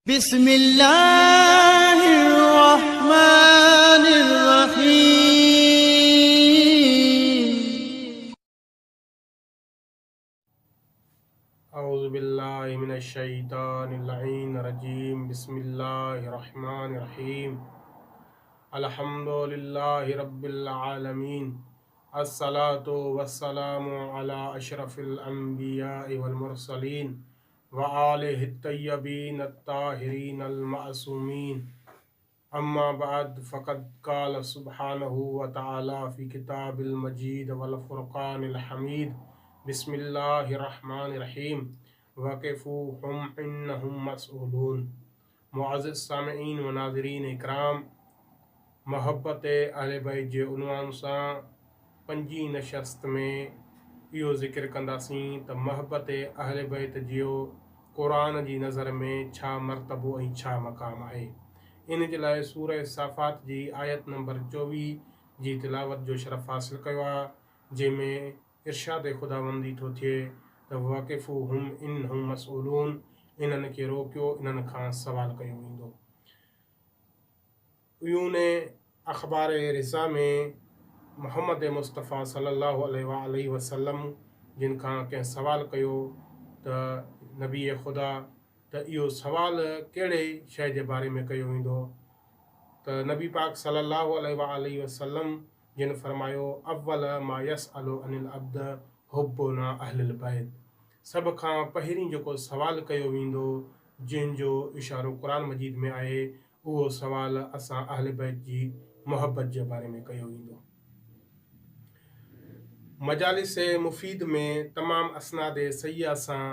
بسم الله الرحمن الرحيم. أعوذ بالله من الشيطان اللعين الرجيم. بسم الله الرحمن الرحيم. الحمد لله رب العالمين. الصلاة والسلام على اشرف الانبياء والمرسلين وآله الطيبين الطاهرين المعصومين. اما بعد فقد قال سبحانه وتعالى في كتاب المجيد والفرقان الحميد. بسم الله الرحمن الرحيم. وقفوهم انهم مسؤولون. معزز سامعین و ناظرین اکرام، محبت اہل بیت जे उनवान सां पंजी नशस्त में इहो ज़िक्र कंदासीं त محبت اہل بیت जो क़ुरान जी नज़र में छा मर्तबो ऐं छा मक़ाम आहे। इन जे लाइ सूरह साफ़ात जी आयत नंबर 24 जी तिलावत जो शरफ़ हासिल कयो आहे, जंहिंमें इरशाद ख़ुदाबंदी थो थिए त वाक़िफ़ुहुम इन्नहुम मसऊलून, इन्हनि खे रोकियो, इन्हनि खां सवाल कयो वेंदो। उयून अख़बार रिज़ा में मोहम्मद मुस्तफ़ा सल्लल्लाहु अलैहि वसल्लम जिन खां कंहिं सवाल कयो त नबी ख़ुदा त इहो सवाल कहिड़े शइ जे बारे में कयो वेंदो, त नबी पाक सल्लल्लाहु अलैहि वसल्लम जिन फरमायो अव्वल मा यसअलु अनिल अब्द हुब्बुना अहलिल बैत। सभ खां पहिरीं जेको सवाल कयो वेंदो, जंहिंजो इशारो क़ुरान मजीद में आहे, उहो सवाल असां अहल बैत जी मोहब्बत जे बारे में कयो वेंदो। मजालिस मुफ़ीद में तमाम असनाद सैया सां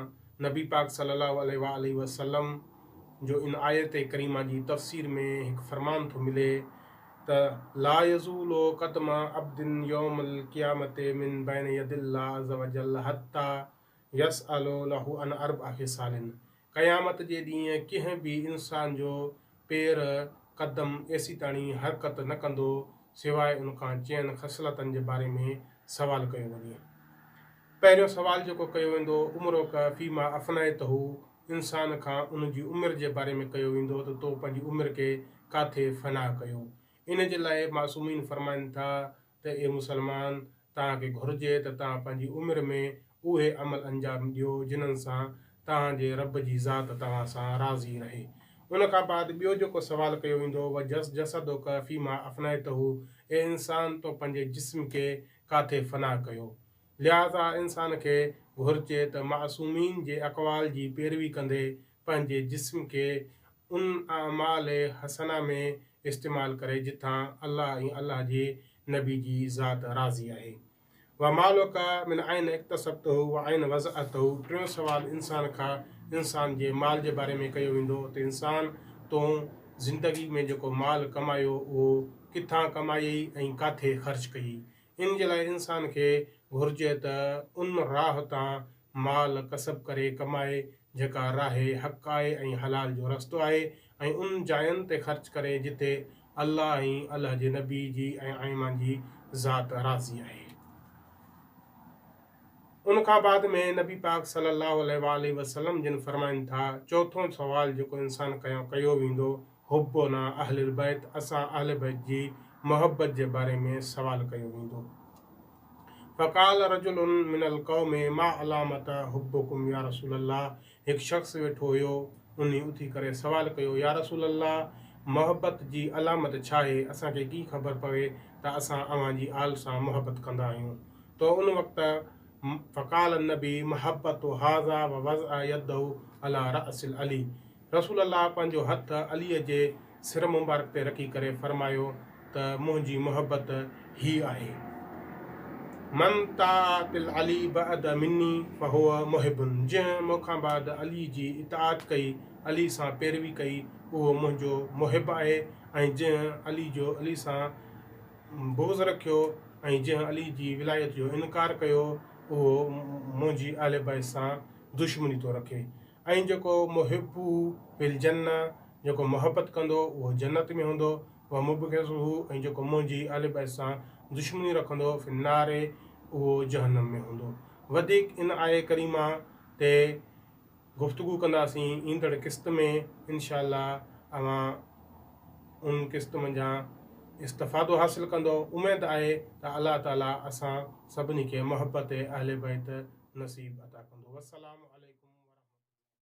नबी पाक सल्लल्लाहु अलैहि वसल्लम जो इन आयत करीमा जी तफ़सीर में हिकु फ़रमान थो मिले त ला यज़ूलु क़दम अब्दिन यौमल क़ियामत मिन बैन यदिल्लाह अज़्ज़ व जल्ल हत्ता यसअलु लहु अन अर्बअ ख़िसालिन। क़यामत जे ॾींहुं कंहिं बि इंसान जो पेर क़दम एसी ताणी हरकत न कंदो सिवाइ उनखां चइनि ख़सलतनि जे बारे में सवाल कयो वञे। पहिरियों सवाल जेको कयो वेंदो उमिरो का फ़ीमा अफ़नाइतहू, इंसान खां उन जी उमिरि जे बारे में कयो वेंदो त तो पंहिंजी उमिरि खे काथे फ़ना कयो। इन जे लाइ मासूमीन फ़रमाइनि था त ए मुसलमान, तव्हांखे घुरिजे त तव्हां पंहिंजी उमिरि में उहे अमल अंजाम ॾियो जिन्हनि सां तव्हांजे रब जी ज़ात तव्हां सां राज़ी रहे। उन खां बाद ॿियो जेको सवाल कयो वेंदो व जसदो का फ़ीमा अफ़नाइतहू, ए इंसान तो पंहिंजे जिस्म खे काथे फ़ना कयो। लिहाज़ा इंसान खे घुरिजे त मासूमीन जे अक़वाल जी पैरवी कंदे पंहिंजे जिस्म खे उन अमाल हसना में इस्तेमालु करे जिथां अल्लाह ऐं अल्लाह जे नबी जी ज़ात राज़ी आहे। व मालुका मिन आइन इक्तसबतहू व आइन वज़अतहू। टियों सवाल इंसान जे माल जे बारे में कयो वेंदो त इंसान तो ज़िंदगी में जेको माल कमायो उहो किथां कमाई ऐं काथे ख़र्च कई। इन जे लाइ इंसान खे घुरिजे त उन राह तां माल कसब करे कमाए जेका राह हक़ आहे ऐं हलाल जो रस्तो आहे, ऐं उन जायुनि ते ख़र्च करे जिते अल्लाह ऐं अल्लाह जे नबी जी ऐं आइमा जी ज़ात राज़ी आहे। उन खां बाद में नबी पाक सल्लल्लाहु अलैहि वसल्लम जिन फरमाइनि था, चौथों सवाल जेको इंसान कयो वेंदो हुब्बुना अहलिल बैत, असां अहल बैत जी मोहब्बत जे बारे में सवाल कयो वेंदो। फ़क़ाल रजुलुन मिनल क़ौम मा अलामत हुब्बुकुम या रसूल अल्लाह। हिकु शख़्स वेठो हुयो, उन उथी करे सवाल कयो, या रसूल अल्लाह, मोहब्बत जी अलामत छा आहे, असांखे कीअं ख़बर पवे त असां अव्हांजी आल सां मोहब्बत कंदा आहियूं। तो उन वक़्तु फ़क़ाल नबी महबत हाज़ा व वज़अ यदहू अला रअसिल अली। रसूल अल्लाह पंहिंजो हथ अलीअ जे सिर मुबारक ते रखी करे फरमायो त मुंहिंजी मोहब्बत ही आहे। मन तातिल अली बअद मिन्नी फहुव मुहिबुन। जंहिं मूंखां बाद अली जी इताअत कई, अली सां पैरवी कई, उहो मुंहिंजो मुहिब आहे। ऐं जंहिं अली सां बुग़्ज़ रखियो ऐं जंहिं अली जी विलायत जो इनकार कयो, उहो मुंहिंजी अहल बैत सां दुश्मनी थो रखे। ऐं जेको मुहिबू फिल जन्ना, जेको मोहब्बत कंदो उहो जन्नत में हूंदो। उहो मुबग़िज़हू, ऐं जेको मुंहिंजी अहल बैत सां दुश्मनी रखंदो फिल नारे, उहो जहन्नम में हूंदो। वधीक इन आए करीमा ते गुफ्तगू कंदासीं ईंदड़ किस्त में इंशाअल्लाह अवां उन किस्त मंझां इस्तफ़ादो हासिल कंदो उमेद आहे त अल्लाह ताला असां सभिनी खे मोहब्बत अहले बैत नसीब अता कंदो। वस्सलाम अलैकुम।